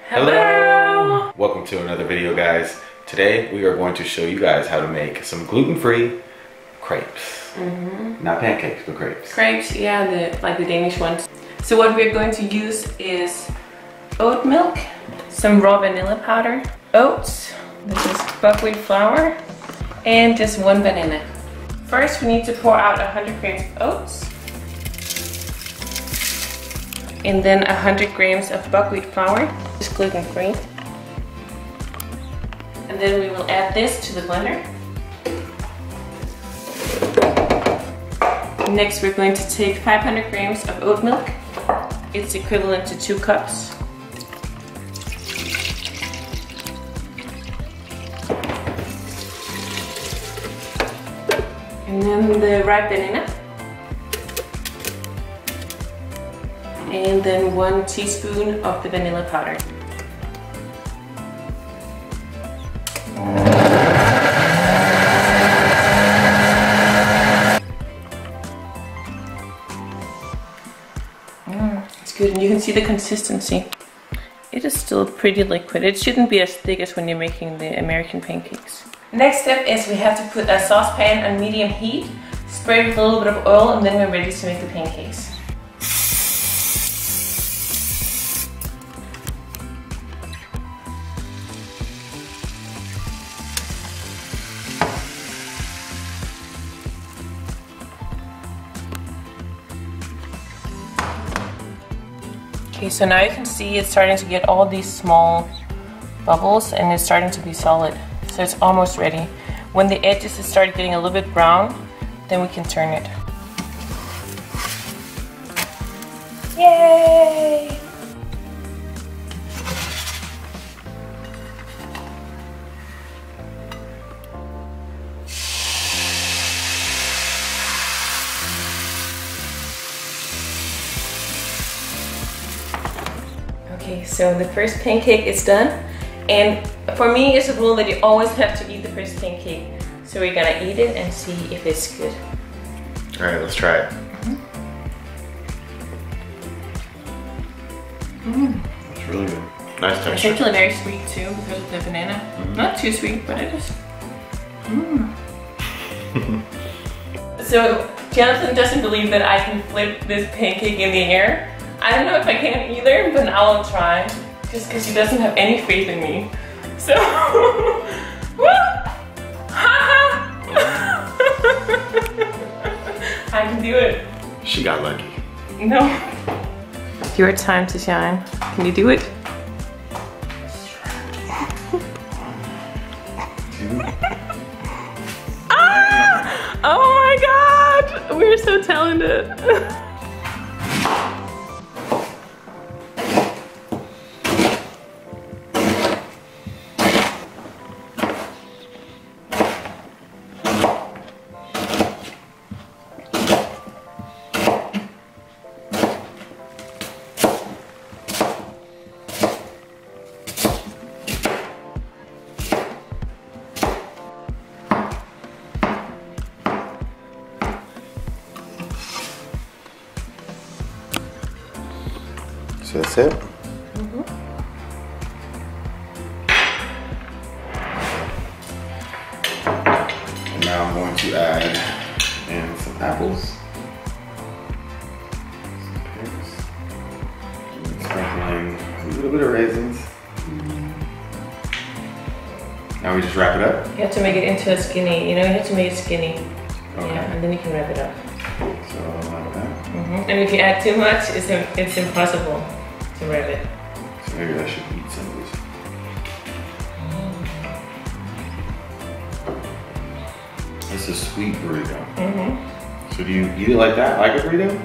Hello! Welcome to another video, guys. Today we are going to show you guys how to make some gluten-free crepes. Not pancakes, but crepes. Crepes, yeah, like the Danish ones. So what we're going to use is oat milk, some raw vanilla powder, oats, this is buckwheat flour, and just one banana. First we need to pour out 100 grams of oats, and then 100 grams of buckwheat flour, just gluten-free. And then we will add this to the blender. Next we're going to take 500 grams of oat milk. It's equivalent to 2 cups. And then the ripe banana. And then 1 teaspoon of the vanilla powder. It's good, and you can see the consistency. It is still pretty liquid. It shouldn't be as thick as when you're making the American pancakes. Next step is we have to put a saucepan on medium heat, spray it with a little bit of oil, and then we're ready to make the pancakes. Okay, so now you can see it's starting to get all these small bubbles and it's starting to be solid. So it's almost ready. When the edges start getting a little bit brown, then we can turn it. Yay! Okay, so the first pancake is done, and for me it's a rule that you always have to eat the first pancake. So we're gonna eat it and see if it's good. All right, let's try it. It's really good. Nice texture. It's actually very sweet too because of the banana. Not too sweet, but it is. So Jonathan doesn't believe that I can flip this pancake in the air. I don't know if I can either, but I'll try. Just because he doesn't have any faith in me. So, I can do it. She got lucky. No. Your time to shine. Can you do it? Ah! Oh my God! We're so talented. So that's it? And now I'm going to add in some apples. Some pears. And sprinkling a little bit of raisins. Now we just wrap it up? You have to make it into a skinny, you have to make it skinny. Okay. Yeah, and then you can wrap it up. So like that. And if you add too much, it's impossible to wrap it. So maybe I should eat some of this. This is sweet burrito. So do you eat it like that, like a burrito?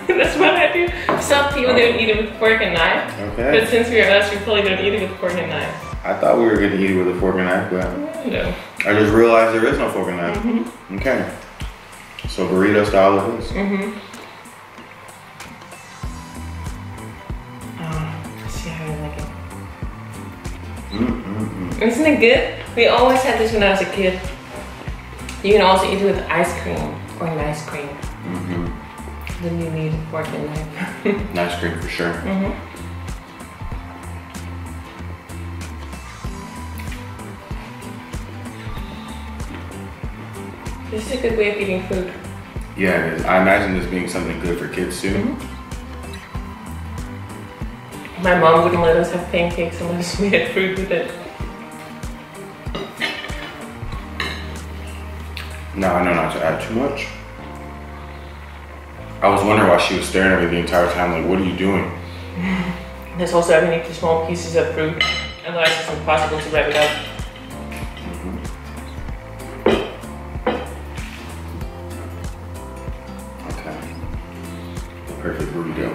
That's what I do. Some people don't eat it with fork and knife. Okay. But since we're us, we probably don't eat it with fork and knife. I thought we were going to eat it with a fork and knife, but no. I just realized there is no fork and knife. Okay. So burrito style it is. See how you like it. Isn't it good? We always had this when I was a kid. You can also eat it with ice cream or nice cream. Then you need a fork and knife. Nice cream for sure. This is a good way of eating food. Yeah, it is. I imagine this being something good for kids too. Mm-hmm. My mom wouldn't let us have pancakes unless we had fruit with it. No, I know not to add too much. I was wondering why she was staring at me the entire time, like, what are you doing? There's also having to eat the small pieces of fruit, otherwise it's impossible to wrap it up. Okay. The perfect burrito.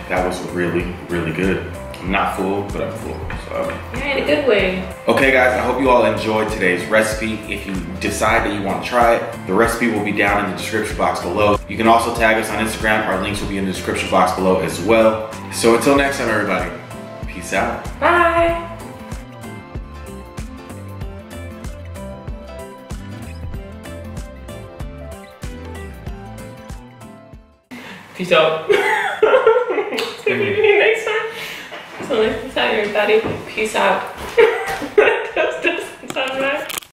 That was really, really good. I'm not full, but I'm full, so. Yeah, in a good way. Okay guys, I hope you all enjoyed today's recipe. If you decide that you want to try it, the recipe will be down in the description box below. You can also tag us on Instagram. Our links will be in the description box below as well. So until next time, everybody, peace out. Bye. Peace out. Next time. So next time, everybody, peace out.